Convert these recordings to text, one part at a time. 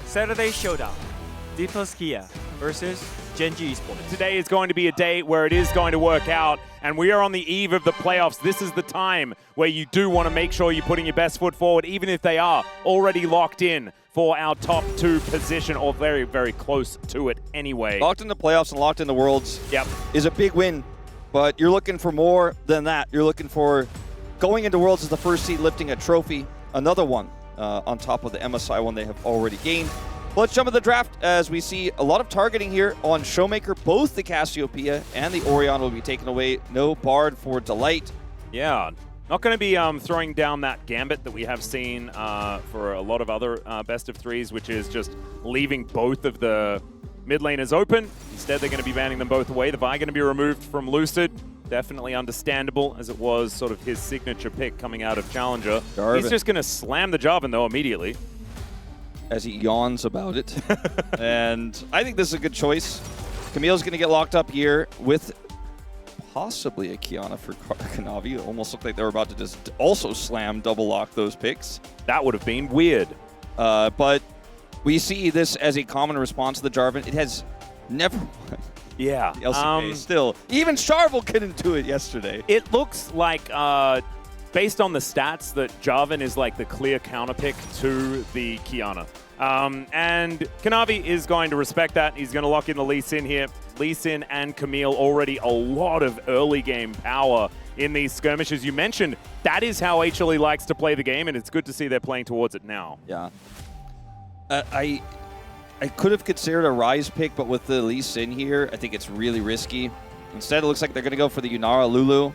Saturday Showdown, D+ Kia versus Genji Esports. Today is going to be a day where it is going to work out, and we are on the eve of the playoffs. This is the time where you do want to make sure you're putting your best foot forward, even if they are already locked in for our top 2 position, or very, very close to it anyway. Locked in the playoffs and locked in the Worlds is a big win, but you're looking for more than that. You're looking for going into Worlds as the first seed, lifting a trophy, another one on top of the MSI one they have already gained. Let's jump into the draft as we see a lot of targeting here on Showmaker. Both the Cassiopeia and the Orion will be taken away. No Bard for Delight. Yeah, not going to be throwing down that gambit that we have seen for a lot of other best of threes, which is just leaving both of the mid laners open. Instead, they're going to be banning them both away. The Vi going to be removed from Lucid. Definitely understandable, as it was sort of his signature pick coming out of Challenger. Jarvan. He's just going to slam the Jarvan, though, immediately. As he yawns about it. And I think this is a good choice. Camille's going to get locked up here with possibly a Kiana for Kanavi. It almost looked like they were about to just also slam double lock those picks. That would have been weird. But we see this as a common response to the Jarvan. It has never won. Yeah. The LCK still. Even Charvel couldn't do it yesterday. It looks like, based on the stats, that Jarvan is like the clear counter pick to the Kiana. And Kanavi is going to respect that. He's going to lock in the Lee Sin here. Lee Sin and Camille already a lot of early game power in these skirmishes. You mentioned that is how HLE likes to play the game, and it's good to see they're playing towards it now. Yeah. I could have considered a Rise pick, but with the Lee Sin here, I think it's really risky. Instead, it looks like they're going to go for the Yunara Lulu.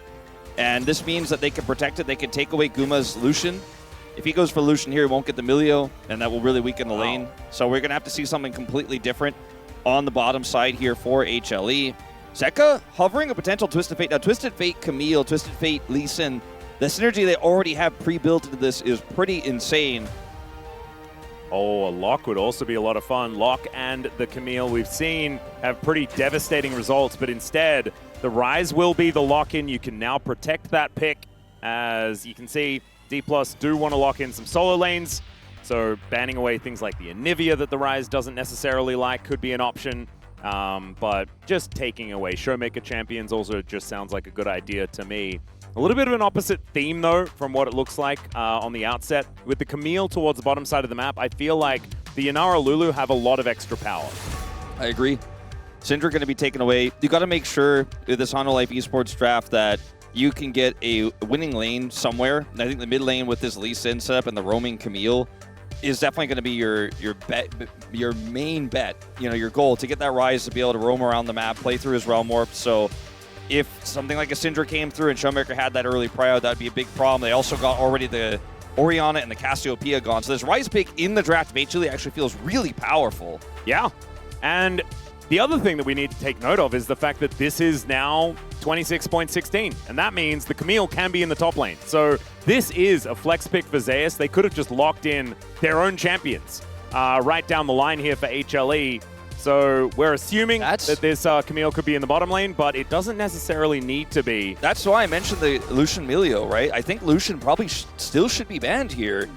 And this means that they can protect it. They can take away Guma's Lucian. If he goes for Lucian here, he won't get the Milio, and that will really weaken the lane. So we're going to have to see something completely different on the bottom side here for HLE. Zeka hovering a potential Twisted Fate. Now, Twisted Fate Camille, Twisted Fate Lee Sin, the synergy they already have pre-built into this is pretty insane. Oh, a Lock would also be a lot of fun. Lock and the Camille we've seen have pretty devastating results, but instead, the Rise will be the lock-in. You can now protect that pick. As you can see, D+ do want to lock in some solo lanes, so banning away things like the Anivia that the Rise doesn't necessarily like could be an option, but just taking away Showmaker champions also just sounds like a good idea to me. A little bit of an opposite theme, though, from what it looks like on the outset. With the Camille towards the bottom side of the map, I feel like the Yunara Lulu have a lot of extra power. I agree. Syndra going to be taken away. You got to make sure with this Honor Life Esports draft that you can get a winning lane somewhere. And I think the mid lane with this Lee Sin setup and the roaming Camille is definitely going to be your main bet. You know, your goal to get that Rise to be able to roam around the map, play through his Realm Warp. So if something like a Syndra came through and Showmaker had that early prio, that'd be a big problem. They also got already the Oriana and the Cassiopeia gone. So this Rise pick in the draft of HLE actually feels really powerful. Yeah, and the other thing that we need to take note of is the fact that this is now 26.16, and that means the Camille can be in the top lane. So this is a flex pick for Zeus. They could have just locked in their own champions right down the line here for HLE. So we're assuming that this Camille could be in the bottom lane, but it doesn't necessarily need to be. That's why I mentioned the Lucian Milio, right? I think Lucian probably still should be banned here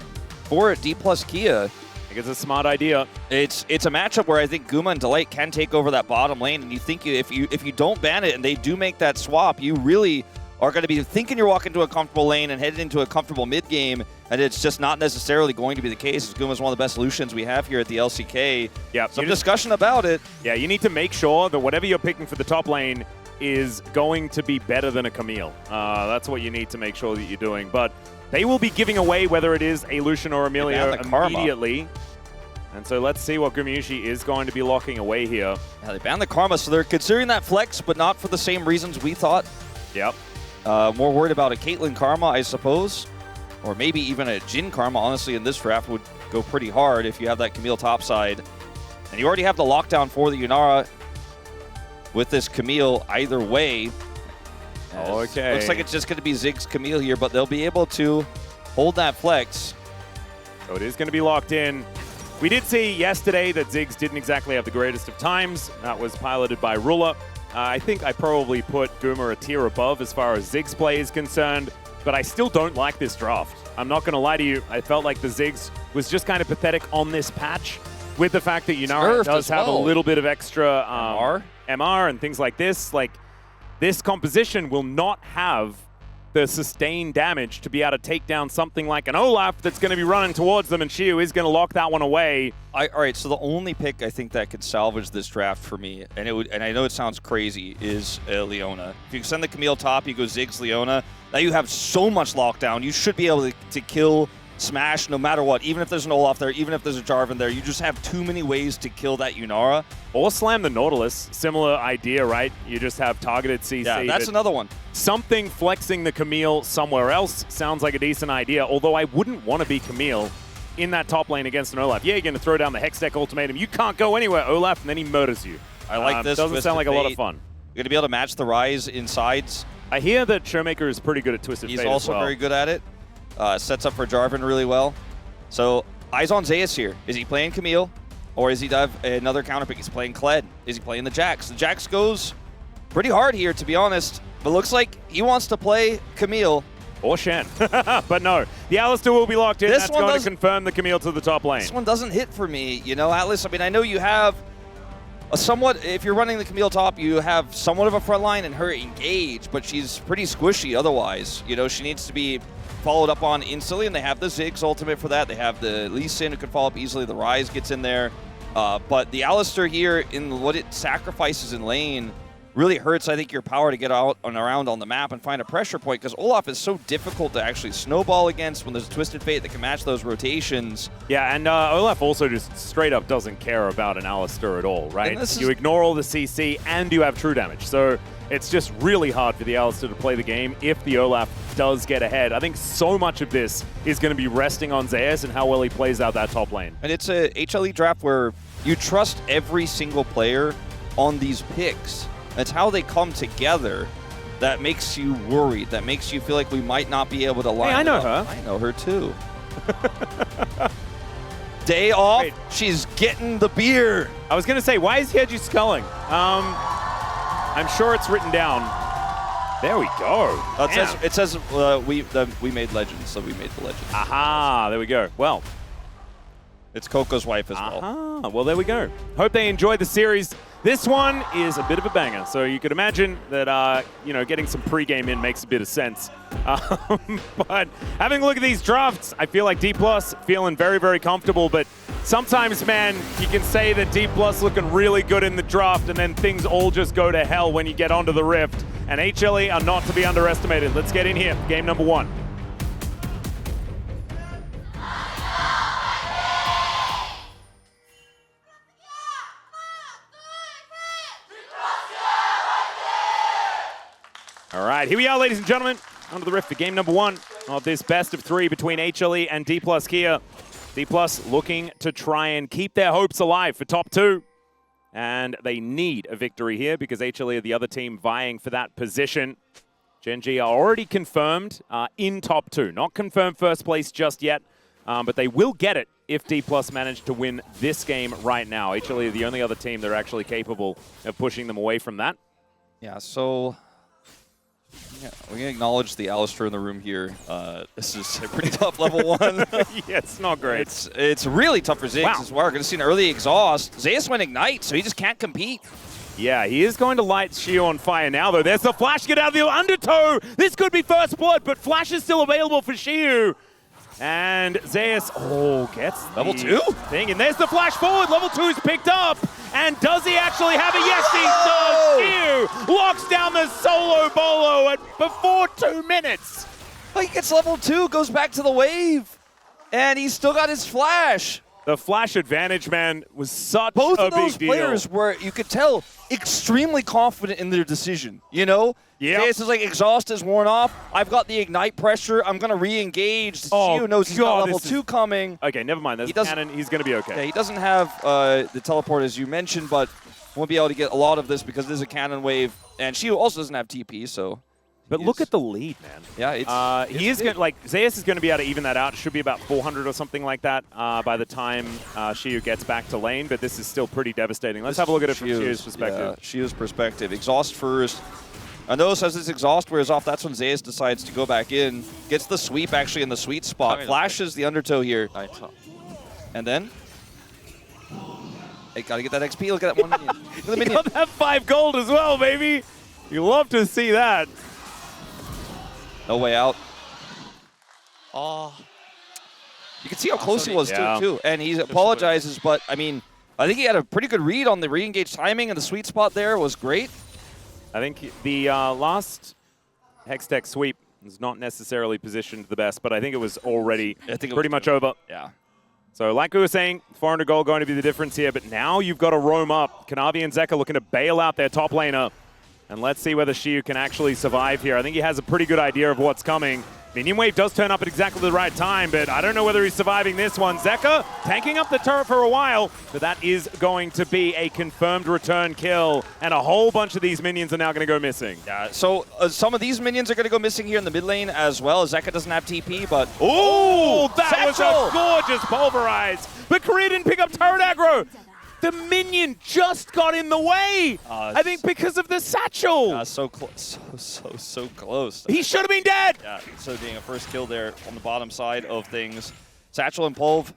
for D+ Kia. I think it's a smart idea. It's a matchup where I think Guma and Delight can take over that bottom lane, and you think if you don't ban it and they do make that swap, you really are going to be thinking you're walking into a comfortable lane and headed into a comfortable mid game, and it's just not necessarily going to be the case. Guma's one of the best Lucians we have here at the LCK. Yeah, some discussion about it. Yeah, you need to make sure that whatever you're picking for the top lane is going to be better than a Camille. That's what you need to make sure that you're doing. But they will be giving away whether it is a Lucian or Emilio immediately. And so let's see what Gumayushi is going to be locking away here. Yeah, they banned the Karma, so they're considering that flex, but not for the same reasons we thought. Yep. More worried about a Caitlyn Karma, I suppose. Or maybe even a Jhin Karma, honestly, in this draft would go pretty hard if you have that Camille topside. And you already have the lockdown for the Yunara with this Camille either way. Okay. Looks like it's just going to be Ziggs Camille here, but they'll be able to hold that flex. So it is going to be locked in. We did see yesterday that Ziggs didn't exactly have the greatest of times. That was piloted by Ruler. I think I probably put Guma a tier above as far as Ziggs play is concerned, but I still don't like this draft. I'm not going to lie to you. I felt like the Ziggs was just kind of pathetic on this patch. with the fact that Yunara Nerfed does as have a well. little bit of extra MR? and things like this, like this composition will not have the sustained damage to be able to take down something like an Olaf that's going to be running towards them, and Shiu is going to lock that one away. All right, so the only pick I think that could salvage this draft for me, and I know it sounds crazy, is Leona. If you send the Camille top, you go Ziggs Leona. Now you have so much lockdown. You should be able to kill Smash no matter what. Even if there's an Olaf there, even if there's a Jarvan there, you just have too many ways to kill that Yunara. Or slam the Nautilus. Similar idea, right? You just have targeted CC. Yeah, that's another one. Something flexing the Camille somewhere else sounds like a decent idea, although I wouldn't want to be Camille in that top lane against an Olaf. Yeah, you're going to throw down the Hextech ultimatum. You can't go anywhere, Olaf, and then he murders you. I like this. Doesn't sound like a lot of fun. You're going to be able to match the Rise in sides. I hear that Showmaker is pretty good at Twisted Fate. He's also as well. very good at it. Sets up for Jarvan really well. So, eyes on Zeus here. Is he playing Camille? Or is he have another counter pick? He's playing Kled. Is he playing the Jax? The Jax goes pretty hard here, to be honest. But looks like he wants to play Camille. Or Shen. But no, the Alistar will be locked in. This That's one going to confirm the Camille to the top lane. This one doesn't hit for me. You know, Atlas, I mean, I know you have a somewhat, if you're running the Camille top, you have somewhat of a front line and her engage, but she's pretty squishy otherwise. You know, she needs to be followed up on instantly, and they have the Ziggs ultimate for that. They have the Lee Sin who can follow up easily. The Rise gets in there. But the Alistar here, in what it sacrifices in lane, really hurts, I think, your power to get out and around on the map and find a pressure point, because Olaf is so difficult to actually snowball against when there's a Twisted Fate that can match those rotations. Yeah, and Olaf also just straight up doesn't care about an Alistar at all, right? You ignore all the CC and you have true damage. So it's just really hard for the Alistar to play the game if the Olaf does get ahead. I think so much of this is going to be resting on Zeus and how well he plays out that top lane. And it's a HLE draft where you trust every single player on these picks. It's how they come together that makes you worried, that makes you feel like we might not be able to line I know it up. her. I know her too. Day off, Wait. She's getting the beer. I was going to say, why is Hedgie sculling? I'm sure it's written down. There we go. It says we made legends, so we made the legends. Aha, there we go. Well, it's Coco's wife as well. aha, well, there we go. Hope they enjoyed the series. This one is a bit of a banger, so you could imagine that getting some pregame in makes a bit of sense. But having a look at these drafts, I feel like D+ feeling very, very comfortable, but sometimes, man, you can say that D+ looking really good in the draft, and then things all just go to hell when you get onto the Rift, and HLE are not to be underestimated. Let's get in here, game number 1. All right, here we are, ladies and gentlemen, onto the Rift for game number 1 of this best of 3 between HLE and D+ here. D+ looking to try and keep their hopes alive for top 2. And they need a victory here because HLE are the other team vying for that position. Gen G are already confirmed in top 2. Not confirmed first place just yet, but they will get it if D+ manage to win this game right now. HLE are the only other team that are actually capable of pushing them away from that. Yeah, so yeah, we can acknowledge the Alistar in the room here. This is a pretty tough level 1. Yeah, it's not great. It's really tough for Ziggs Wow. as well. We're going to see an early exhaust. Zeus went Ignite, so he just can't compete. Yeah, he is going to light Shiu on fire now, though. There's the flash, get out of the undertow. This could be first blood, but flash is still available for Shiu. And Zeus, gets Level the 2? thing, and there's the flash forward. Level 2 is picked up. And does he actually have it? Yes, he does. Shiu locks down the solo bolo before 2 minutes. Oh, he gets level 2, goes back to the wave, and he's still got his flash. The flash advantage, man, was such Both a of those big deal. players were, you could tell, extremely confident in their decision, you know? Yeah. Zeus is like, exhaust is worn off. I've got the Ignite pressure. I'm going to re-engage. Oh, Shiu knows he's got God, level this 2 coming. Okay, never mind. There's He a doesn't- cannon. He's going to be okay. Yeah, he doesn't have the teleport, as you mentioned, but won't be able to get a lot of this because there's a cannon wave. And Shiu also doesn't have TP, so... But look at the lead, man. Yeah, he is going like Zeus is going to be able to even that out. It should be about 400 or something like that by the time Shiu gets back to lane. But this is still pretty devastating. Let's have a look at it from Shiu's perspective. Yeah, Shiu's perspective. Exhaust first. And notice as his exhaust wears off, that's when Zeus decides to go back in. Gets the sweep actually in the sweet spot. Flashes the undertow here. And then Hey, gotta get that XP. Look at that one minion. Look at the You minion. got that 5 gold as well, baby. You love to see that. No way out. Oh, You can see how close he was Yeah. too. And he apologizes, but I mean, I think he had a pretty good read on the re-engage timing, and the sweet spot there was great. I think the last Hex Tech sweep is not necessarily positioned the best, but I think it was already pretty much over. Yeah. So like we were saying, 400 gold going to be the difference here, but now you've got to roam up. Kanavi and Zeka looking to bail out their top laner. And let's see whether Shiu can actually survive here. I think he has a pretty good idea of what's coming. Minion Wave does turn up at exactly the right time, but I don't know whether he's surviving this one. Zeka tanking up the turret for a while, but that is going to be a confirmed return kill, and a whole bunch of these minions are now going to go missing. Yeah. So some of these minions are going to go missing here in the mid lane as well. Zeka doesn't have TP, but Ooh, that was Satchel! a gorgeous pulverize, but Korea didn't pick up turret aggro. The minion just got in the way. I think because of the satchel. so close, so close. He should have been dead. Yeah, so being a first kill there on the bottom side of things. Satchel and Pulv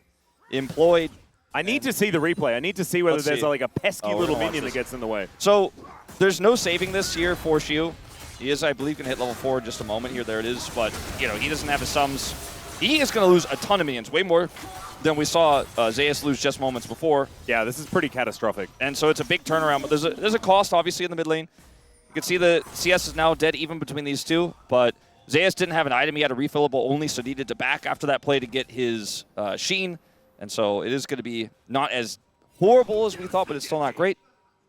employed. I need to see the replay. I need to see whether Let's there's see. like a pesky little watch minion this. that gets in the way. So there's no saving this here for Shiu. He is, I believe, going to hit level 4 in just a moment here. There it is. But, you know, he doesn't have his sums. He is going to lose a ton of minions, way more than we saw Zeus lose just moments before. Yeah, this is pretty catastrophic. And so it's a big turnaround. But there's a cost, obviously, in the mid lane. You can see the CS is now dead even between these two. But Zeus didn't have an item. He had a refillable only, so needed to back after that play to get his Sheen. And so it is going to be not as horrible as we thought, but it's still not great.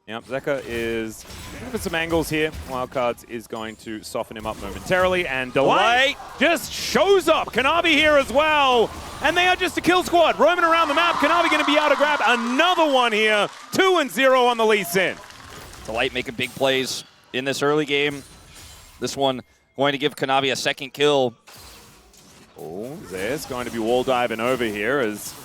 Yep, Zeka is looking for some angles here. Wildcards is going to soften him up momentarily, and Delight just shows up. Kanavi here as well, and they are just a kill squad roaming around the map. Kanavi going to be able to grab another one here. 2-0 on the Lee Sin. Delight making big plays in this early game. This one going to give Kanavi a second kill. Oh, Zeus going to be wall diving over here as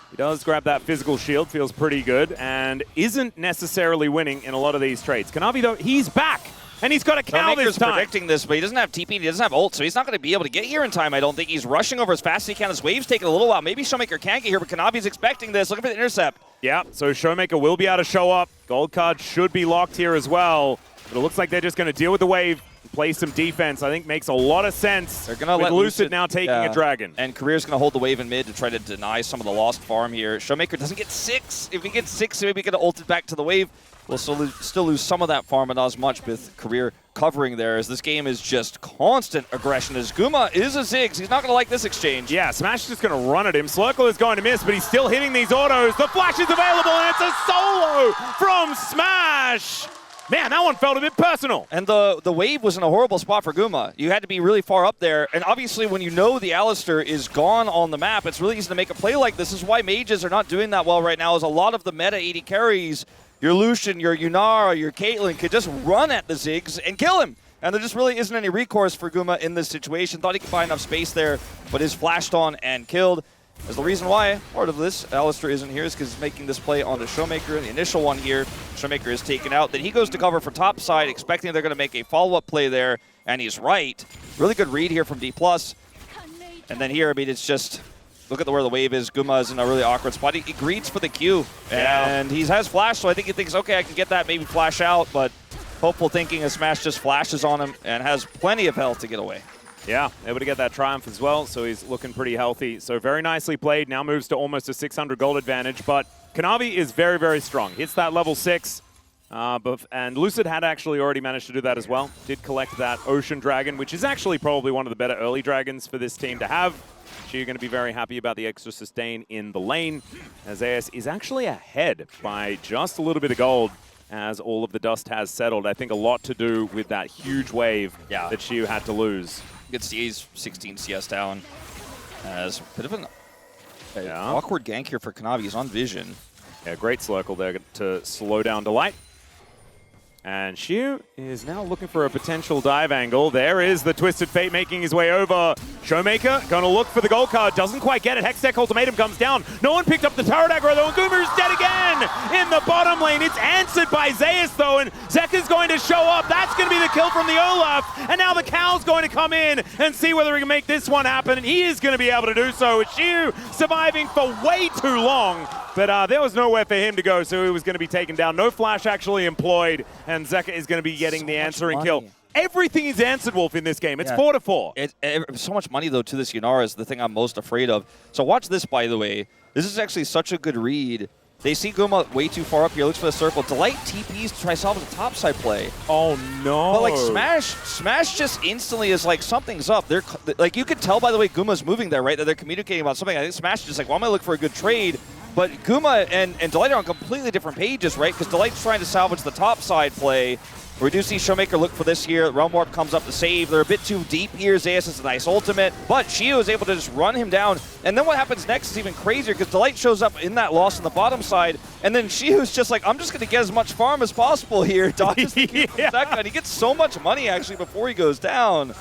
he does grab that physical shield, feels pretty good, and isn't necessarily winning in a lot of these trades. Kanavi, though, he's back, and he's got a cow this time. Predicting this, but he doesn't have TP, he doesn't have ult, so he's not going to be able to get here in time, I don't think. He's rushing over as fast as he can. His wave's taking a little while. Maybe Showmaker can't get here, but Kanavi's expecting this, looking for the intercept. Yeah, so Showmaker will be able to show up. Gold card should be locked here as well, but it looks like they're just going to deal with the wave, play some defense. I think makes a lot of sense. They're gonna with let Lucid now taking a dragon. And Career's going to hold the wave in mid to try to deny some of the lost farm here. Showmaker doesn't get 6. If he gets 6, maybe going to ult it back to the wave. We'll still lose some of that farm, but not as much with Career covering there, as this game is just constant aggression. As Guma is a Ziggs. He's not going to like this exchange. Yeah, Smash is just going to run at him. Slurkle is going to miss, but he's still hitting these autos. The flash is available, and it's a solo from Smash. Man, that one felt a bit personal. And the wave was in a horrible spot for Guma. You had to be really far up there. And obviously, when you know the Alistar is gone on the map, it's really easy to make a play like this. This is why mages are not doing that well right now, is a lot of the meta 80 carries, your Lucian, your Yunara, your Caitlyn, could just run at the Ziggs and kill him. And there just really isn't any recourse for Guma in this situation. Thought he could find enough space there, but is flashed on and killed. There's the reason why part of this Alistar isn't here is because he's making this play onto Showmaker. The initial one here, Showmaker is taken out. Then he goes to cover for top side, expecting they're going to make a follow-up play there, and he's right. Really good read here from D+. And then here, I mean, it's just, look at where the wave is. Guma is in a really awkward spot. He greets for the Q, and he has flash, so I think he thinks, okay, I can get that, maybe flash out, but hopeful thinking as Smash just flashes on him and has plenty of health to get away. Yeah, able to get that triumph as well, so he's looking pretty healthy. So very nicely played, now moves to almost a 600 gold advantage, but Kanavi is very, very strong. Hits that level 6, and Lucid had actually already managed to do that as well. Did collect that Ocean Dragon, which is actually probably one of the better early dragons for this team to have. So you're going to be very happy about the extra sustain in the lane, as AS is actually ahead by just a little bit of gold, as all of the dust has settled. I think a lot to do with that huge wave that Shiu had to lose. Good C's 16 CS down. As a bit of an awkward gank here for Kanavi. He's on vision. Yeah, great Slurkle there to slow down Delight. And Shiu is now looking for a potential dive angle. There is the Twisted Fate making his way over. Showmaker going to look for the gold card. Doesn't quite get it. Hextech Ultimatum comes down. No one picked up the turret aggro though. And Goomer's dead again in the bottom lane. It's answered by Zeus though. And Zeka's going to show up. That's going to be the kill from the Olaf. And now the Cow's going to come in and see whether he can make this one happen. And he is going to be able to do so. With Shiu surviving for way too long. But there was nowhere for him to go, so he was going to be taken down. No flash actually employed, and Zeka is going to be getting the answering kill. Everything is answered, Wolf, in this game. It's 4-4. So much money, though, to this Yunara is the thing I'm most afraid of. So watch this, by the way. This is actually such a good read. They see Guma way too far up here, looks for the circle. Delight TPs to try to salvage the topside play. Oh, no. But, like, Smash just instantly is like, something's up. They're like, you could tell, by the way, Guma's moving there, right? That they're communicating about something. I think Smash is just like, well, I'm going to look for a good trade. But Guma and Delight are on completely different pages, right? Because Delight's trying to salvage the topside play. We do see Showmaker look for this here. Realm Warp comes up to save. They're a bit too deep here. Zeus is a nice ultimate, but Shio is able to just run him down. And then what happens next is even crazier because Delight shows up in that loss on the bottom side, and then Shio's just like, I'm just going to get as much farm as possible here. Dodges the Q from Zeka, and he gets so much money actually before he goes down.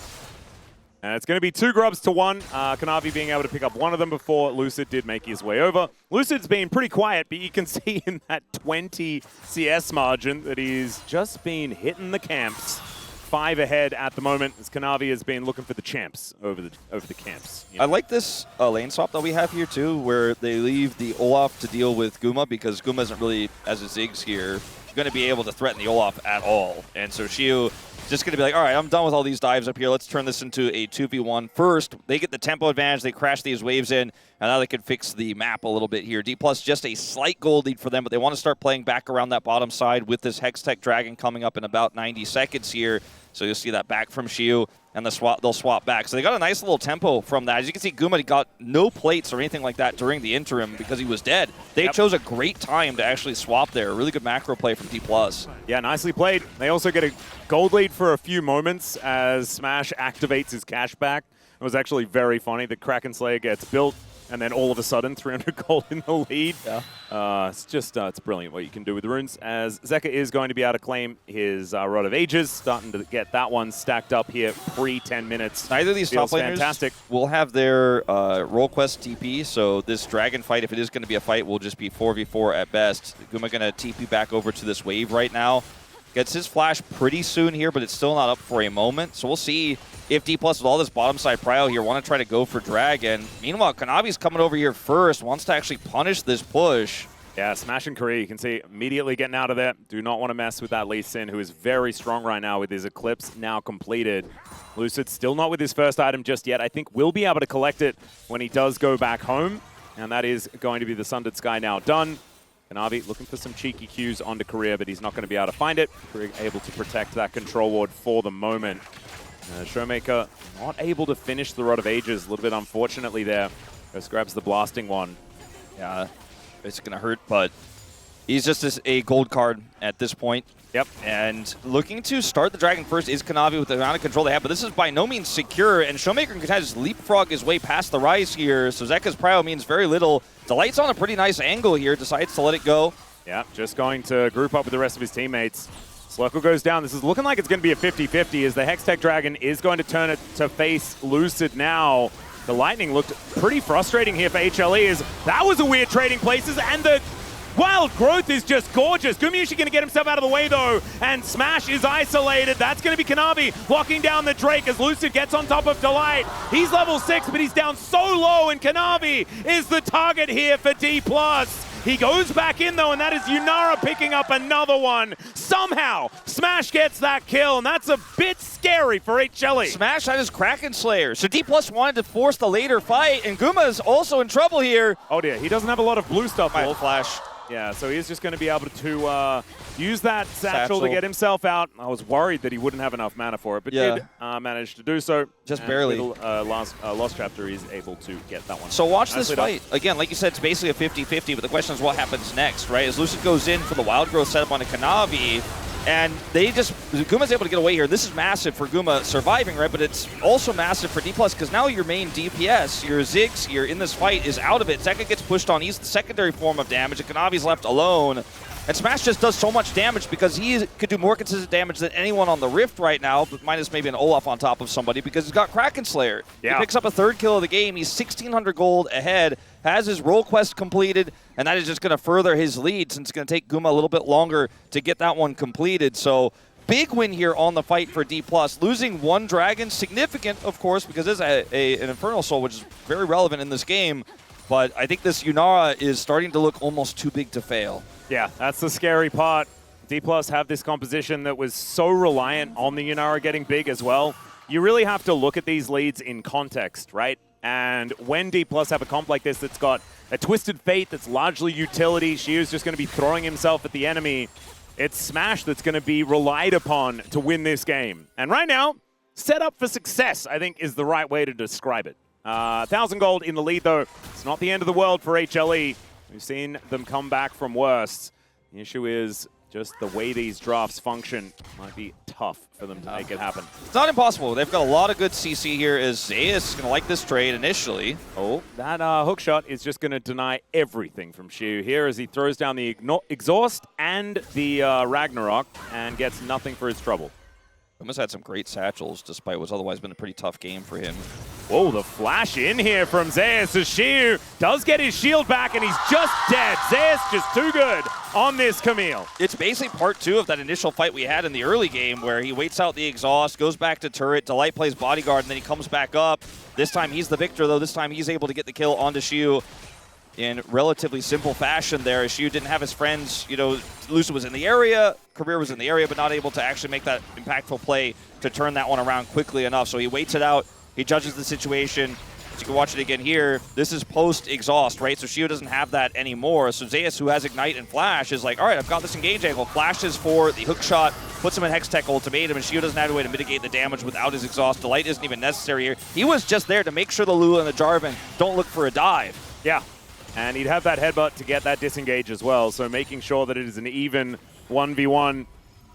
And it's going to be 2 grubs to 1. Kanavi being able to pick up one of them before Lucid did make his way over. Lucid's been pretty quiet, but you can see in that 20 CS margin that he's just been hitting the camps. 5 ahead at the moment as Kanavi has been looking for the champs over the camps. You know? I like this lane swap that we have here too, where they leave the Olaf to deal with Guma because Guma isn't really, as it Ziggs here, going to be able to threaten the Olaf at all. And so Shio just going to be like, all right, I'm done with all these dives up here. Let's turn this into a 2v1. First, they get the tempo advantage. They crash these waves in, and now they can fix the map a little bit here. D+ just a slight gold lead for them, but they want to start playing back around that bottom side with this Hextech Dragon coming up in about 90 seconds here. So you'll see that back from Shio, and they'll swap back. So they got a nice little tempo from that. As you can see, Guma got no plates or anything like that during the interim because he was dead. They chose a great time to actually swap there. A really good macro play from D+. Yeah, nicely played. They also get a gold lead for a few moments as Smash activates his cashback. It was actually very funny. The Kraken Slayer gets built, and then all of a sudden, 300 gold in the lead. Yeah. It's just, it's brilliant what you can do with the runes. As Zeka is going to be able to claim his Rod of Ages, starting to get that one stacked up here pre-10 minutes. Neither of these top laners will have their role quest TP, so this dragon fight, if it is going to be a fight, will just be 4v4 at best. Guma going to TP back over to this wave right now. Gets his flash pretty soon here, but it's still not up for a moment. So we'll see if D+ with all this bottom side prio here want to try to go for Dragon. Meanwhile, Kanavi's coming over here first, wants to actually punish this push. Yeah, Smash and Korea, you can see immediately getting out of there. Do not want to mess with that Lee Sin, who is very strong right now with his Eclipse now completed. Lucid still not with his first item just yet. I think we'll be able to collect it when he does go back home. And that is going to be the Sundered Sky now done. Kanavi looking for some cheeky Qs onto Korea, but he's not going to be able to find it. Korea able to protect that control ward for the moment. Showmaker not able to finish the Rod of Ages, a little bit unfortunately there. Just grabs the blasting one. Yeah, it's going to hurt, but he's just a gold card at this point. Yep. And looking to start the Dragon first is Kanavi with the amount of control they have, but this is by no means secure, and Showmaker can kind of just leapfrog his way past the Rise here, so Zeka's prio means very little. Delight's on a pretty nice angle here, decides to let it go. Yeah, just going to group up with the rest of his teammates. Slurkle goes down. This is looking like it's going to be a 50-50 as the Hextech Dragon is going to turn it to face Lucid now. The Lightning looked pretty frustrating here for HLE as that was a weird trading places, and the Wild Growth is just gorgeous. Gumayushi going to get himself out of the way, though, and Smash is isolated. That's going to be Kanavi locking down the Drake as Lucid gets on top of Delight. He's level 6, but he's down so low, and Kanavi is the target here for D+. He goes back in, though, and that is Yunara picking up another one. Somehow, Smash gets that kill, and that's a bit scary for HLE. Smash had his Kraken Slayer, so D+ wanted to force the later fight, and Guma's also in trouble here. Oh, dear. He doesn't have a lot of blue stuff, Full flash. Yeah, so he's just going to be able to use that satchel to get himself out. I was worried that he wouldn't have enough mana for it, but did manage to do so. Just barely. Lost chapter, he's able to get that one. So watch this fight. Again, like you said, it's basically a 50-50, but the question is what happens next, right? As Lucid goes in for the Wild Growth setup on a Kanavi, and Guma's able to get away here. This is massive for Guma surviving, right? But it's also massive for D+, because now your main DPS, your Ziggs here in this fight is out of it. Zeka gets pushed on. He's the secondary form of damage, and Kanavi's left alone. And Smash just does so much damage because he could do more consistent damage than anyone on the Rift right now, but minus maybe an Olaf on top of somebody because he's got Kraken Slayer. Yeah. He picks up a third kill of the game. He's 1,600 gold ahead, has his role quest completed, and that is just going to further his lead since it's going to take Guma a little bit longer to get that one completed. So big win here on the fight for D+. Losing one Dragon, significant, of course, because it's an Infernal Soul, which is very relevant in this game. But I think this Yunara is starting to look almost too big to fail. Yeah, that's the scary part. D+ have this composition that was so reliant on the Yunara getting big as well. You really have to look at these leads in context, right? And when D+ have a comp like this that's got a Twisted Fate that's largely utility, Shiu's just going to be throwing himself at the enemy. It's Smash that's going to be relied upon to win this game. And right now, set up for success, I think, is the right way to describe it. 1,000 gold in the lead, though. It's not the end of the world for HLE. We've seen them come back from worse. The issue is just the way these drafts function might be tough for them to make it happen. It's not impossible. They've got a lot of good CC here as Zeus is going to like this trade initially. Oh, that hook shot is just going to deny everything from Shiu here as he throws down the exhaust and the Ragnarok and gets nothing for his trouble. Almost had some great satchels despite what's otherwise been a pretty tough game for him. Whoa, the flash in here from Zeus as Shiu does get his shield back and he's just dead. Zeus just too good on this Camille. It's basically part 2 of that initial fight we had in the early game where he waits out the exhaust, goes back to turret, Delight plays bodyguard, and then he comes back up. This time he's the victor, though. This time he's able to get the kill onto Shiu in relatively simple fashion there. As Shiu didn't have his friends, you know, Lucid was in the area, Career was in the area, but not able to actually make that impactful play to turn that one around quickly enough. So he waits it out, he judges the situation. As you can watch it again here, this is post-exhaust, right? So Shiu doesn't have that anymore. So Zeus, who has Ignite and Flash, is like, all right, I've got this engage angle. Flashes for the hook shot, puts him in Hextech Ultimatum, and Shiu doesn't have a way to mitigate the damage without his exhaust. Delight isn't even necessary here. He was just there to make sure the Lulu and the Jarvan don't look for a dive. Yeah, and he'd have that headbutt to get that disengage as well, so making sure that it is an even 1v1.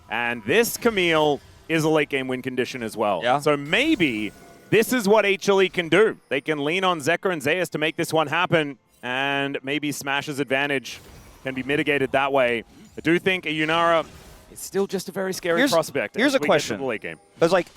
And this Camille is a late game win condition as well. Yeah. So maybe this is what HLE can do. They can lean on Zeka and Zeus to make this one happen, and maybe Smash's advantage can be mitigated that way. I do think a Yunara is still just a very scary prospect. Here's a question. The late game. Because, like,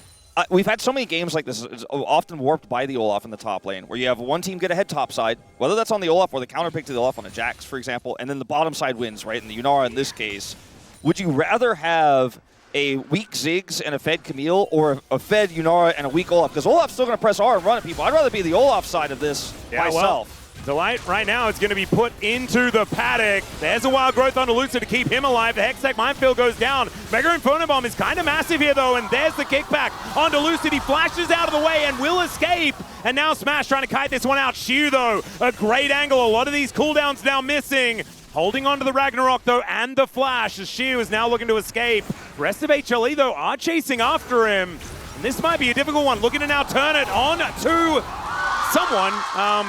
we've had so many games like this, it's often warped by the Olaf in the top lane, where you have one team get ahead top side, whether that's on the Olaf or the counter pick to the Olaf on a Jax, for example, and then the bottom side wins, right? And the Yunara in this case. Would you rather have a weak Ziggs and a fed Camille, or a fed Yunara and a weak Olaf? Because Olaf's still going to press R and run at people. I'd rather be the Olaf side of this myself. Well, Delight right now is going to be put into the paddock. There's a wild growth on Lucia to keep him alive. The Hextech Minefield goes down. Mega Inferno Bomb is kind of massive here, though, and there's the kickback onto Lucid. He flashes out of the way and will escape. And now Smash trying to kite this one out. Shiu, though, a great angle. A lot of these cooldowns now missing. Holding on to the Ragnarok, though, and the flash as Shiu is now looking to escape. The rest of HLE, though, are chasing after him. And this might be a difficult one. Looking to now turn it on to someone,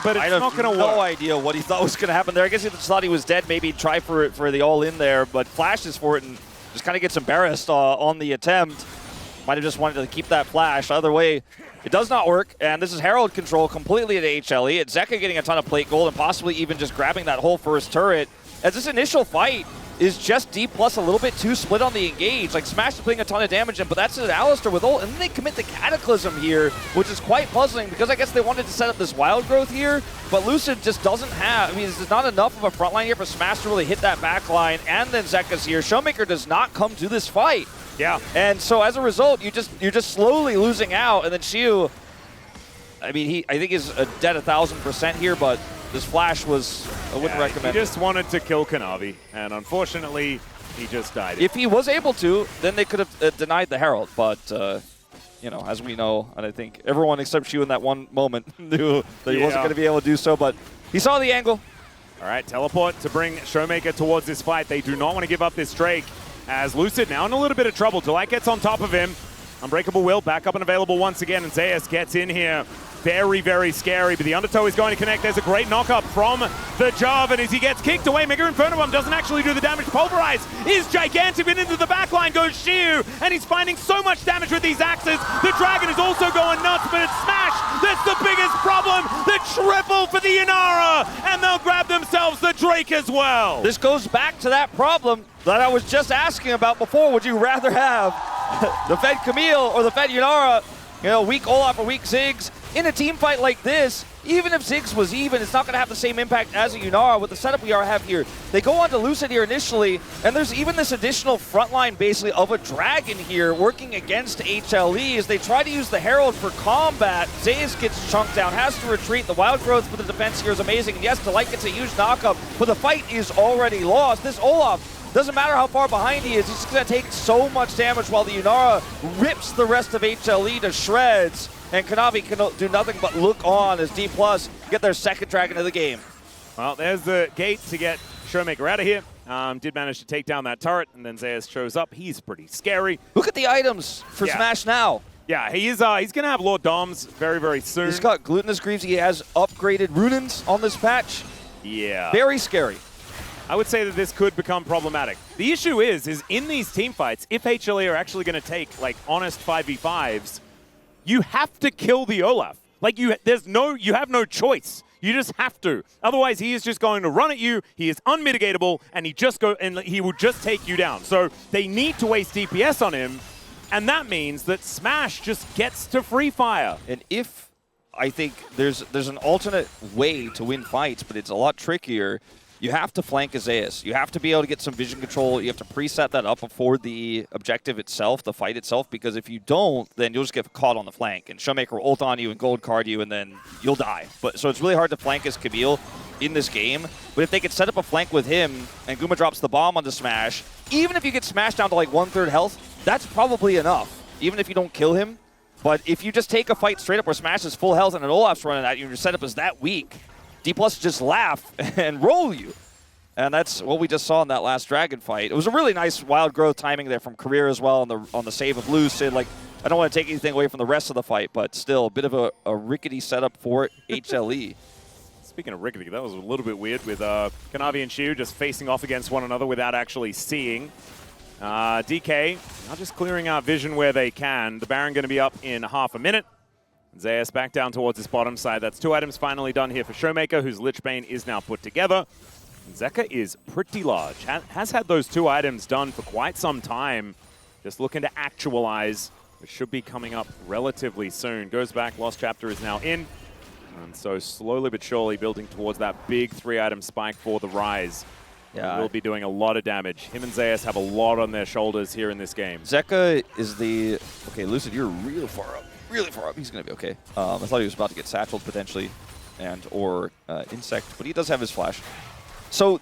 but it's not going to work. No idea what he thought was going to happen there. I guess he just thought he was dead. Maybe he'd try for it for the all-in there, but flashes for it and just kind of gets embarrassed on the attempt. Might have just wanted to keep that flash. Either way, it does not work, and this is Herald control completely at HLE. It's Zeka getting a ton of plate gold and possibly even just grabbing that whole first turret. As this initial fight is just D+ a little bit too split on the engage. Like, Smash is putting a ton of damage in, but that's an Alistar with ult, and then they commit the Cataclysm here, which is quite puzzling because I guess they wanted to set up this wild growth here, but Lucid just doesn't have, I mean, there's not enough of a front line here for Smash to really hit that back line, and then Zeka's here. Showmaker does not come to this fight. Yeah. And so as a result, you're just slowly losing out, and then Shiu, I mean, I think is dead 1,000% here, but this flash was, I wouldn't recommend. He just wanted to kill Kanavi, and unfortunately, he just died. If he was able to, then they could have denied the Herald, but, you know, as we know, and I think everyone except Shiu in that one moment knew that he wasn't going to be able to do so, but he saw the angle. All right, teleport to bring Showmaker towards this fight. They do not want to give up this Drake, as Lucid now in a little bit of trouble. Delight gets on top of him. Unbreakable Will back up and available once again, and Zeus gets in here. Very, very scary, but the Undertow is going to connect. There's a great knockup from the Jarvan as he gets kicked away. Mega Inferno Bomb doesn't actually do the damage. Pulverize is gigantic, and into the backline goes Shiu, and he's finding so much damage with these axes. The Dragon is also going nuts, but it's Smash that's the biggest problem. The triple for the Yunara, and they'll grab themselves the Drake as well. This goes back to that problem that I was just asking about before. Would you rather have the Fed Camille or the Fed Yunara? You know, weak Olaf or weak Ziggs. in a team fight like this, even if Ziggs was even, it's not going to have the same impact as a Yunara with the setup we have here. They go on to Lucid here initially, and there's even this additional front line basically of a Dragon here working against HLE as they try to use the Herald for combat. Zeus gets chunked down, has to retreat. The Wild Growth for the defense here is amazing, and yes, Delight gets a huge knockup, but the fight is already lost. This Olaf, doesn't matter how far behind he is, he's just going to take so much damage while the Yunara rips the rest of HLE to shreds. And Kanavi can do nothing but look on as D+ get their second Dragon of the game. Well, there's the gate to get Showmaker out of here. Did manage to take down that turret, and then Zeus shows up. He's pretty scary. Look at the items for Smash now. Yeah, he's going to have Lord Doms very, very soon. He's got Glutinous Greaves. He has upgraded Runins on this patch. Yeah. Very scary. I would say that this could become problematic. The issue is in these team fights, if HLE are actually going to take like honest 5v5s, you have to kill the Olaf. Like you have no choice. You just have to. Otherwise, he is just going to run at you. He is unmitigatable, and he will just take you down. So they need to waste DPS on him, and that means that Smash just gets to free fire. And if I think there's an alternate way to win fights, but it's a lot trickier. You have to flank Azaeus. You have to be able to get some vision control. You have to preset that up before the objective itself, the fight itself, because if you don't, then you'll just get caught on the flank. And Showmaker will ult on you and gold card you, and then you'll die. So it's really hard to flank as Camille in this game. But if they could set up a flank with him, and Guma drops the bomb onto Smash, even if you get Smash down to like 1/3 health, that's probably enough, even if you don't kill him. But if you just take a fight straight up where Smash is full health and an Olaf's running at you, and your setup is that weak, D+ just laugh and roll you. And that's what we just saw in that last Dragon fight. It was a really nice Wild Growth timing there from Career as well on the save of Lucid. Like, I don't want to take anything away from the rest of the fight, but still a bit of a rickety setup for HLE. Speaking of rickety, that was a little bit weird with Kanavi and Shu just facing off against one another without actually seeing. DK now just clearing out vision where they can. The Baron going to be up in half a minute. Zeus back down towards his bottom side. That's 2 items finally done here for Showmaker, whose Lich Bane is now put together. Zeka is pretty large. Has had those 2 items done for quite some time. Just looking to actualize. It should be coming up relatively soon. Goes back. Lost Chapter is now in. And so slowly but surely building towards that big 3-item spike for the Rise. Yeah, will be doing a lot of damage. Him and Zeus have a lot on their shoulders here in this game. Zeka is the... Okay, Lucid, you're real far up. Really far up. He's going to be okay. I thought he was about to get satcheled potentially or Insect, but he does have his flash. So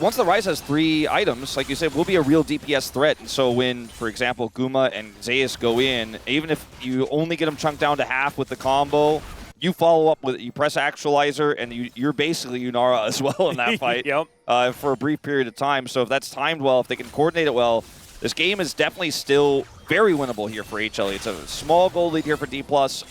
once the Rise has 3 items, like you said, will be a real DPS threat. And so when, for example, Guma and Zeus go in, even if you only get them chunked down to half with the combo, you follow up with, you press Actualizer, and you're basically Yunara as well in that fight. Yep. For a brief period of time. So if that's timed well, if they can coordinate it well, this game is definitely still very winnable here for HLE. It's a small goal lead here for D+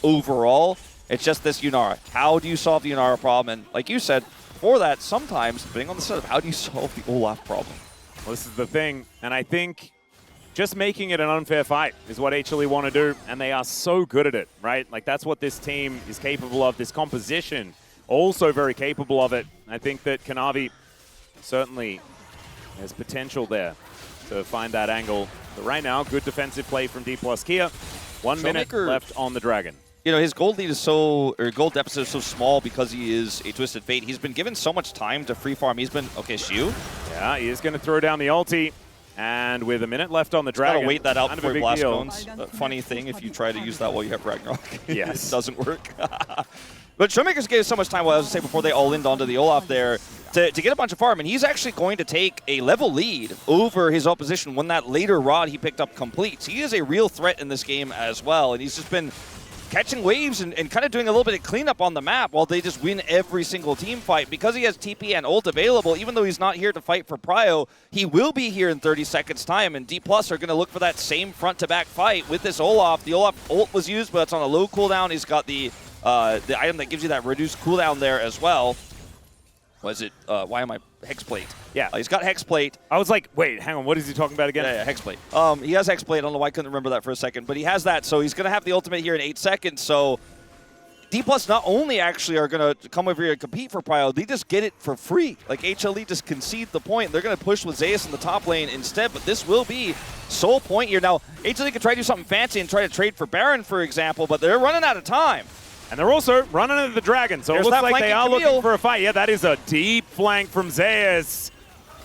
overall. It's just this Yunara. How do you solve the Yunara problem? And like you said, for that, sometimes, depending on the setup, how do you solve the Olaf problem? Well, this is the thing, and I think just making it an unfair fight is what HLE want to do, and they are so good at it, right? Like, that's what this team is capable of. This composition, also very capable of it. I think that Kanavi certainly has potential there to find that angle. But right now, good defensive play from D+ Kia. 1 minute left on the Dragon. You know, his gold lead is gold deficit is so small because he is a Twisted Fate. He's been given so much time to free farm. He's been, okay, Shu. Yeah, he is going to throw down the ulti. And with a minute left on the Dragon, gotta wait that out before he blast deal. cones. Funny thing, if you try to use that while you have Ragnarok, yes, it doesn't work. But Showmakers gave so much time, well, I was going to say, before they all-in onto the Olaf there, to get a bunch of farm, and he's actually going to take a level lead over his opposition when that later rod he picked up completes. He is a real threat in this game as well, and he's just been catching waves and kind of doing a little bit of cleanup on the map while they just win every single team fight. Because he has TP and ult available, even though he's not here to fight for Prio, he will be here in 30 seconds time, and D+ are going to look for that same front-to-back fight with this Olaf. The Olaf ult was used, but it's on a low cooldown. He's got the item that gives you that reduced cooldown there as well. Was it, why am I, Hexplate? Yeah. He's got Hexplate. I was like, wait, hang on, what is he talking about again? Yeah, Hexplate. He has Hexplate. I don't know why I couldn't remember that for a second, but he has that, so he's going to have the ultimate here in 8 seconds, so D+ not only actually are going to come over here and compete for Prio, they just get it for free. Like, HLE just concede the point. They're going to push with Zeus in the top lane instead, but this will be sole point here. Now, HLE could try to do something fancy and try to trade for Baron, for example, but they're running out of time. And they're also running into the dragon, so There's it looks that like they flanking are looking Camille. for a fight. Yeah, that is a deep flank from Zeus.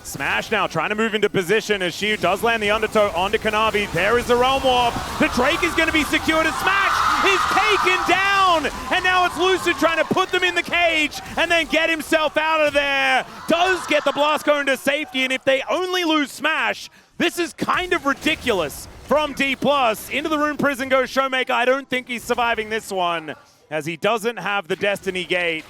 Smash now, trying to move into position as Shiu does land the undertow onto Kanavi. There is the Realm Warp. The Drake is going to be secured as Smash is taken down. And now it's Lucid trying to put them in the cage and then get himself out of there. Does get the Blast Cone to safety, and if they only lose Smash, this is kind of ridiculous. From D+, into the Rune Prison goes Showmaker. I don't think he's surviving this one, as he doesn't have the Destiny Gate.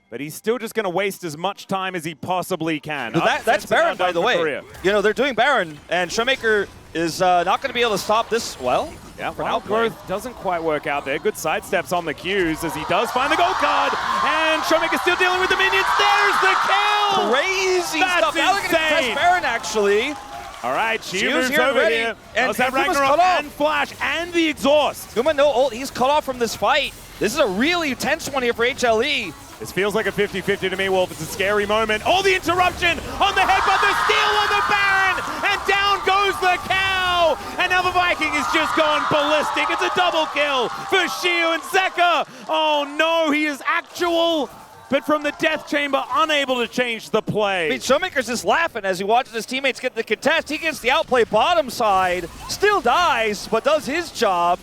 But he's still just going to waste as much time as he possibly can. That's Baron, by the way. Korea. You know, they're doing Baron, and Showmaker is not going to be able to stop this well. Yeah, for Wild outplay. Growth doesn't quite work out there. Good sidesteps on the Qs as he does find the gold card. And Showmaker still dealing with the minions. There's the kill! Crazy That's stuff. Now they're going to insane. press Baron, actually. All right, Shiu Shiu's moves here over ready, here. and Does have Guma's Ragnarok cut off. and Flash and the exhaust. Guma, no ult. He's cut off from this fight. This is a really tense one here for HLE. This feels like a 50-50 to me, Wolf. It's a scary moment. Oh, the interruption on the headbutt, the steal on the Baron, and down goes the cow. And now the Viking is just gone ballistic. It's a double kill for Shiu and Zeka. Oh no, he is actual, but from the death chamber, unable to change the play. I mean, Showmaker's just laughing as he watches his teammates get the contest. He gets the outplay bottom side, still dies, but does his job.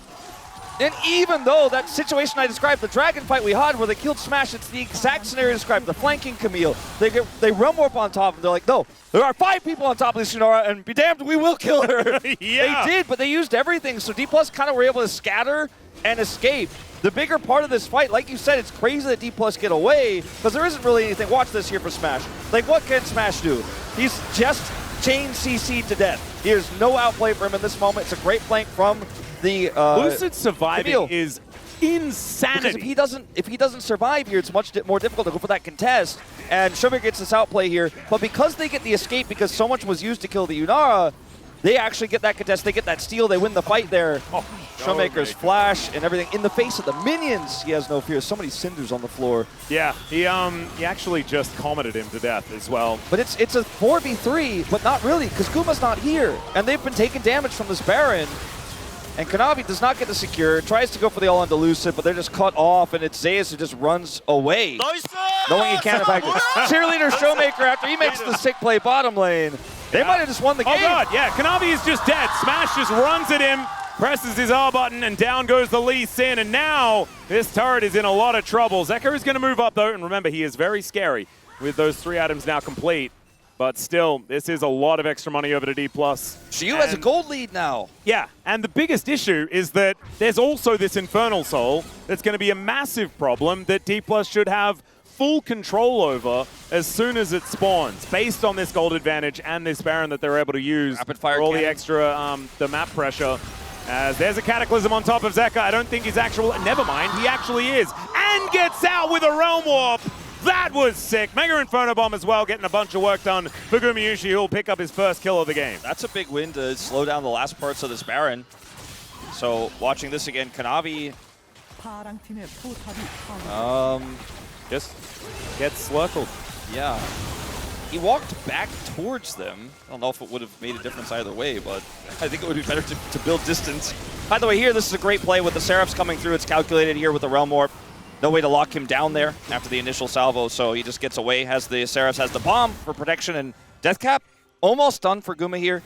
And even though that situation I described, the dragon fight we had where they killed Smash, it's the exact scenario described, the flanking Camille. They run warp on top, and they're like, no, there are 5 people on top of this Shunara, and be damned, we will kill her. Yeah. They did, but they used everything, so D+ kind of were able to scatter and escape. The bigger part of this fight, like you said, it's crazy that D+ get away, because there isn't really anything. Watch this here for Smash. Like, what can Smash do? He's just chained CC to death. There's no outplay for him in this moment. It's a great flank from the Lucid surviving Camille. is Because insanity. if he doesn't survive here, it's much more difficult to go for that contest. And Showmaker gets this outplay here, but because they get the escape, because so much was used to kill the Yunara, they actually get that contest. They get that steal. They win the fight there. Oh, Showmaker's flash and everything in the face of the minions. He has no fear. So many cinders on the floor. Yeah, he actually just commented him to death as well. But it's a 4v3, but not really, because Guma's not here. And they've been taking damage from this Baron. And Kanavi does not get the secure, tries to go for the all-on Lucid, but they're just cut off, and it's Zeus who just runs away. Knowing he can't impact it. Cheerleader Showmaker, after he makes the sick play bottom lane, they might have just won the game. Oh god, yeah, Kanavi is just dead. Smash just runs at him, presses his R button, and down goes the Lee Sin, and now this turret is in a lot of trouble. Zeka is going to move up though, and remember, he is very scary with those 3 items now complete. But still, this is a lot of extra money over to D+. Shiu has a gold lead now. Yeah, and the biggest issue is that there's also this Infernal Soul that's going to be a massive problem that D+ should have full control over as soon as it spawns, based on this gold advantage and this Baron that they're able to use Rapid fire for all cannon. the extra the map pressure. As there's a Cataclysm on top of Zeka. I don't think he's actual. Never mind, he actually is. And gets out with a Realm Warp. That was sick. Mega Inferno Bomb as well, getting a bunch of work done for Gumayushi, who'll pick up his first kill of the game. That's a big win to slow down the last parts of this Baron. So watching this again, Kanavi Just gets slurkled. yeah. He walked back towards them. I don't know if it would have made a difference either way, but I think it would be better to build distance. By the way, here, this is a great play with the Seraphs coming through. It's calculated here with the Realm Warp. No way to lock him down there after the initial salvo, so he just gets away. The Seraphs has the bomb for protection, and Death Cap almost done for Guma here.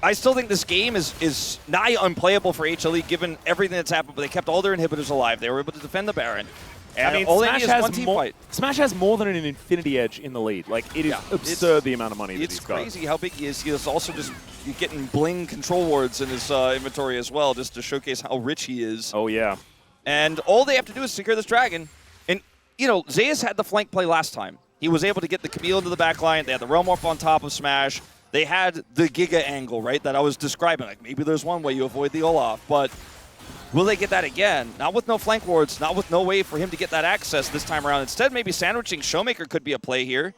I still think this game is nigh unplayable for HLE given everything that's happened, but they kept all their inhibitors alive. They were able to defend the Baron. And I mean, all they Smash need is one team fight. Smash has more than an Infinity Edge in the lead. Like, it is absurd the amount of money that he's got. It's crazy how big he is. He is also just getting bling control wards in his inventory as well, just to showcase how rich he is. Oh, yeah. And all they have to do is secure this dragon. And, you know, Zeus had the flank play last time. He was able to get the Camille into the backline. They had the Realm Warp on top of Smash. They had the Giga angle, right, that I was describing. Like, maybe there's one way you avoid the Olaf, but will they get that again? Not with no flank wards, not with no way for him to get that access this time around. Instead, maybe sandwiching Showmaker could be a play here.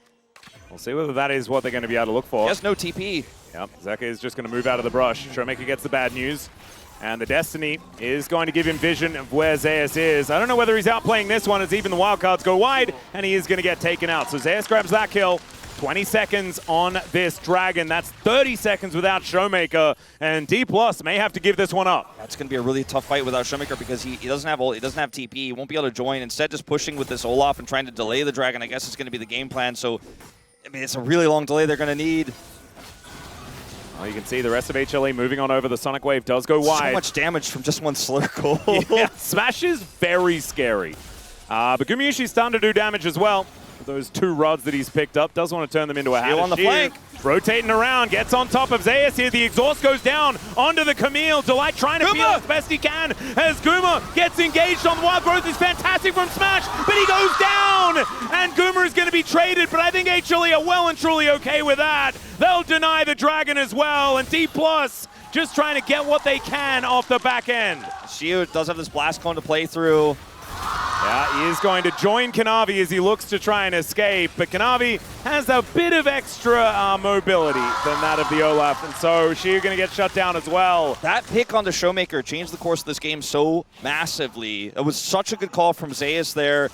We'll see whether that is what they're going to be able to look for. He has no TP. Yep, Zeka is just going to move out of the brush. Showmaker gets the bad news. And the Destiny is going to give him vision of where Zeus is. I don't know whether he's outplaying this one as even the wildcards go wide, and he is going to get taken out. So Zeus grabs that kill. 20 seconds on this Dragon. That's 30 seconds without Showmaker, and D+ may have to give this one up. That's going to be a really tough fight without Showmaker because he doesn't have TP. He won't be able to join. Instead, just pushing with this Olaf and trying to delay the Dragon, I guess is going to be the game plan. So, I mean, it's a really long delay they're going to need. Well, you can see the rest of HLE moving on over. The Sonic Wave does go wide. So much damage from just one circle. Yeah, Smash is very scary. But Gumayushi's starting to do damage as well. Those 2 rods that he's picked up, does want to turn them into a hat. on the flank. Rotating around, gets on top of Zeus here. The exhaust goes down onto the Camille. Delight trying to feel as best he can as Guma gets engaged on the Wild Growth. Is fantastic from Smash, but he goes down! And Guma is going to be traded, but I think HLE are well and truly okay with that. They'll deny the Dragon as well, and D+ just trying to get what they can off the back end. Shiu does have this Blast Cone to play through. Yeah, he is going to join Kanavi as he looks to try and escape, but Kanavi has a bit of extra mobility than that of the Olaf, and so Shiu going to get shut down as well. That pick on the Showmaker changed the course of this game so massively. It was such a good call from Zeus there.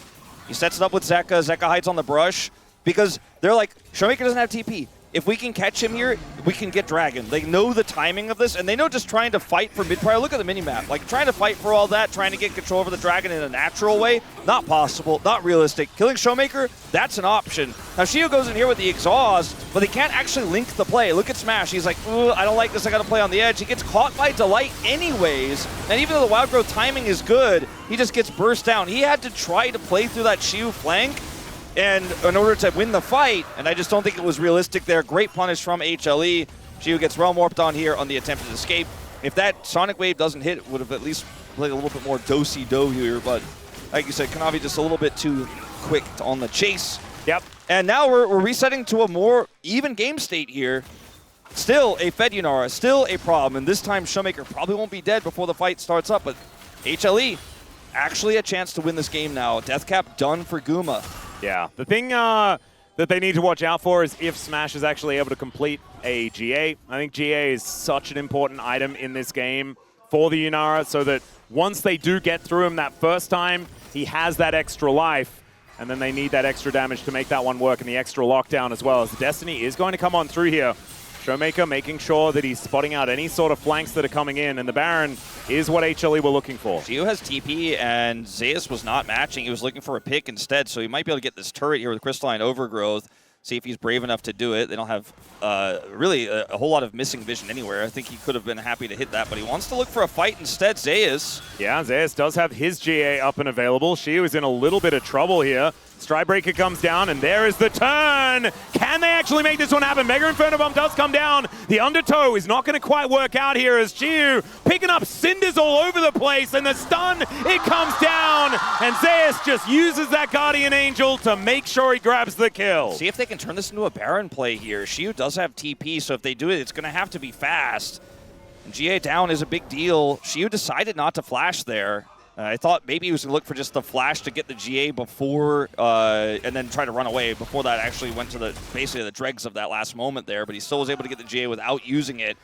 He sets it up with Zeka. Zeka hides on the brush because they're like, Showmaker doesn't have TP. If we can catch him here, we can get Dragon. They know the timing of this, and they know just trying to fight for mid-prior. Look at the minimap. Like, trying to fight for all that, trying to get control over the Dragon in a natural way, not possible, not realistic. Killing Showmaker, that's an option. Now, Shiu goes in here with the exhaust, but they can't actually link the play. Look at Smash. He's like, ooh, I don't like this. I got to play on the edge. He gets caught by Delight anyways, and even though the Wild Growth timing is good, he just gets burst down. He had to try to play through that Shiu flank, and in order to win the fight, and I just don't think it was realistic there. Great punish from HLE. Shiu gets realm warped on here on the attempted escape. If that Sonic Wave doesn't hit, it would have at least played a little bit more do-si-do here, but like you said, Kanavi just a little bit too quick on the chase. Yep. And now we're resetting to a more even game state here. Still a Fed Yunara, still a problem, and this time Showmaker probably won't be dead before the fight starts up, but HLE actually a chance to win this game now. Deathcap done for Guma. Yeah, the thing that they need to watch out for is if Smash is actually able to complete a GA. I think GA is such an important item in this game for the Yunara, so that once they do get through him that first time, he has that extra life, and then they need that extra damage to make that one work, and the extra lockdown as well, as the Destiny is going to come on through here. Showmaker making sure that he's spotting out any sort of flanks that are coming in, and the Baron is what HLE were looking for. Shiu has TP, and Zeus was not matching. He was looking for a pick instead, so he might be able to get this turret here with Crystalline Overgrowth, see if he's brave enough to do it. They don't have really a whole lot of missing vision anywhere. I think he could have been happy to hit that, but he wants to look for a fight instead, Zeus. Yeah, Zeus does have his GA up and available. Shiu is in a little bit of trouble here. Stridebreaker comes down, and there is the turn. Can they actually make this one happen? Mega Inferno Bomb does come down. The undertow is not going to quite work out here as Shiu picking up cinders all over the place, and the stun, it comes down. And Zeus just uses that Guardian Angel to make sure he grabs the kill. See if they can turn this into a Baron play here. Shiu does have TP, so if they do it, it's going to have to be fast. And GA down is a big deal. Shiu decided not to flash there. I thought maybe he was going to look for just the flash to get the GA before, and then try to run away before that actually went to the basically the dregs of that last moment there, but he still was able to get the GA without using it.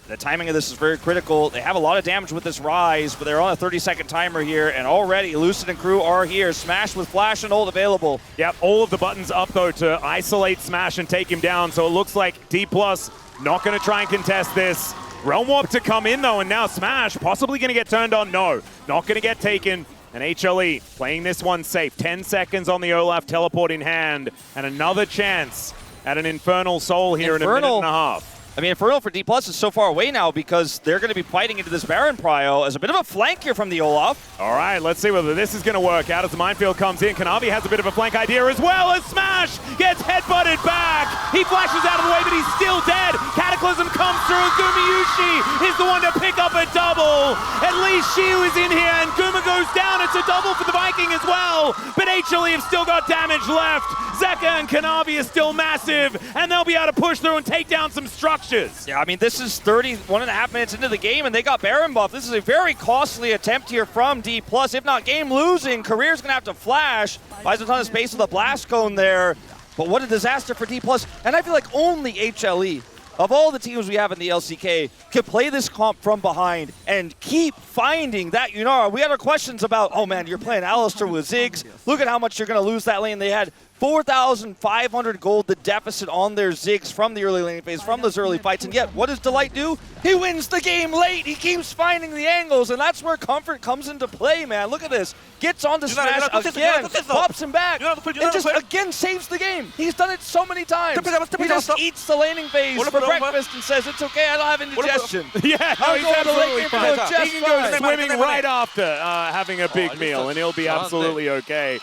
The timing of this is very critical. They have a lot of damage with this Rise, but they're on a 30-second timer here, and already Lucid and crew are here. Smash with flash and ult available. Yep, all of the buttons up, though, to isolate Smash and take him down, so it looks like D+ not going to try and contest this. Realm Warp to come in, though, and now Smash possibly going to get turned on. No, not going to get taken. And HLE playing this one safe. 10 seconds on the Olaf teleport in hand, and another chance at an Infernal Soul here in a minute and a half. I mean, Infernal for D+ is so far away now because they're going to be fighting into this Baron Prio as a bit of a flank here from the Olaf. All right, let's see whether this is going to work out as the minefield comes in. Kanavi has a bit of a flank idea as well as Smash gets headbutted back. He flashes out of the way, but he's still dead. Cataclysm comes through. Gumayushi is the one to pick up a double. At least Shiu is in here, and Guma goes down. It's a double for the Viking as well. But HLE have still got damage left. Zeka and Kanavi is still massive, and they'll be able to push through and take down some structures. Yeah, I mean, this is 31.5 minutes into the game, and they got Baron buff. This is a very costly attempt here from D+. If not game-losing, Career's going to have to flash. Buys a ton of space with a Blast Cone there. But what a disaster for D+. And I feel like only HLE, of all the teams we have in the LCK, can play this comp from behind and keep finding that Yunara. We had our questions about, oh man, you're playing Alistar with Ziggs. Look at how much you're going to lose that lane. They had 4,500 gold, the deficit on their Ziggs from the early lane phase, from those early fights. And yet, what does Delight do? He wins the game late. He keeps finding the angles, and that's where comfort comes into play, man. Look at this. Gets onto Smash again, pops him back, and just again saves the game. He's done it so many times. He just eats the laning phase for breakfast and says, it's okay, I don't have indigestion. Yeah, no, he's absolutely fine. Just He can go fine. swimming right after having a big meal, and he'll be absolutely okay.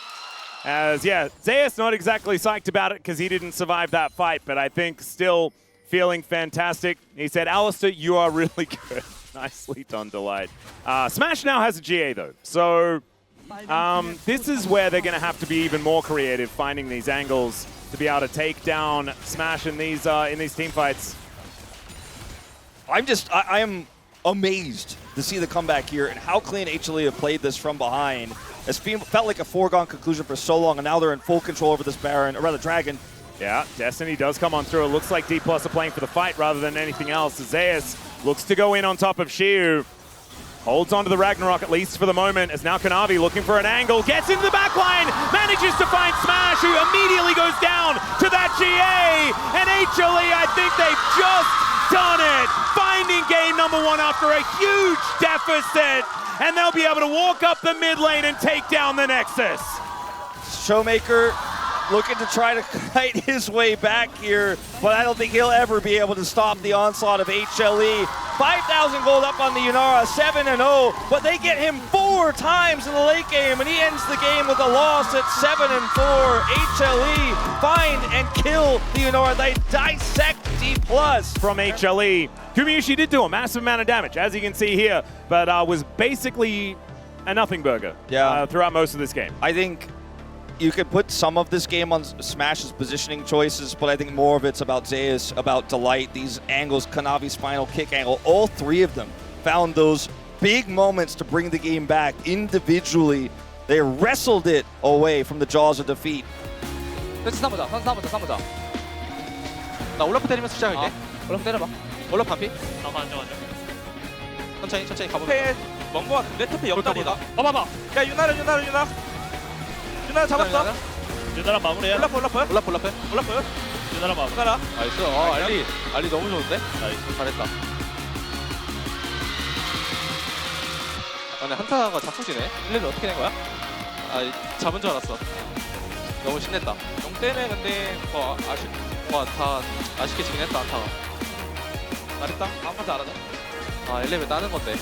As, yeah, Zeus not exactly psyched about it because he didn't survive that fight, but I think still feeling fantastic. He said, Alistair, you are really good. Nicely done, Delight. Smash now has a GA, though. So this is where they're going to have to be even more creative, finding these angles to be able to take down Smash in these team fights. I am amazed to see the comeback here and how clean HLE have played this from behind. It's felt like a foregone conclusion for so long, and now they're in full control over this Baron, or rather Dragon. Yeah, Destiny does come on through. It looks like D+ are playing for the fight rather than anything else. Zeus looks to go in on top of Shiu. Holds on to the Ragnarok, at least for the moment, as now Kanavi looking for an angle, gets into the backline, manages to find Smash, who immediately goes down to that GA, and HLE, I think they've just done it, finding game number 1 after a huge deficit, and they'll be able to walk up the mid lane and take down the Nexus. Showmaker looking to try to kite his way back here, but I don't think he'll ever be able to stop the onslaught of HLE. 5,000 gold up on the Yunara, 7-0, but they get him 4 times in the late game, and he ends the game with a loss at 7-4. HLE find and kill the Yunara. They dissect D+. From HLE, Kumiushi did do a massive amount of damage, as you can see here, but was basically a nothing burger throughout most of this game. I think you could put some of this game on Smash's positioning choices, but I think more of it's about Zeus, about Delight, these angles, Kanavi's final kick angle. All 3 of them found those big moments to bring the game back individually. They wrestled it away from the jaws of defeat. 선수 삼보자. 나 올라프 때리면서 시작할게. 올라프 때려봐. 올라프 반피. 천천히 가보자. 터페 먼거 같은데? 터페 옆다리다. 봐봐봐. 야 유나 잡았어. 유나랑 마무리해. 올라프. 올라프. 유나랑 마무리. 유나라. 나이스. 알리 너무 좋은데? 나이스. 잘했다. 근데 한타가 작품지네. 1렙을 어떻게 낸 거야? 잡은 줄 알았어. 너무 신냈다. 용 때문에 근데 다 아쉽게 지긴 했다, 한타가. 잘했다. 다음 판도 알아줘. 1렙을 따는 건데.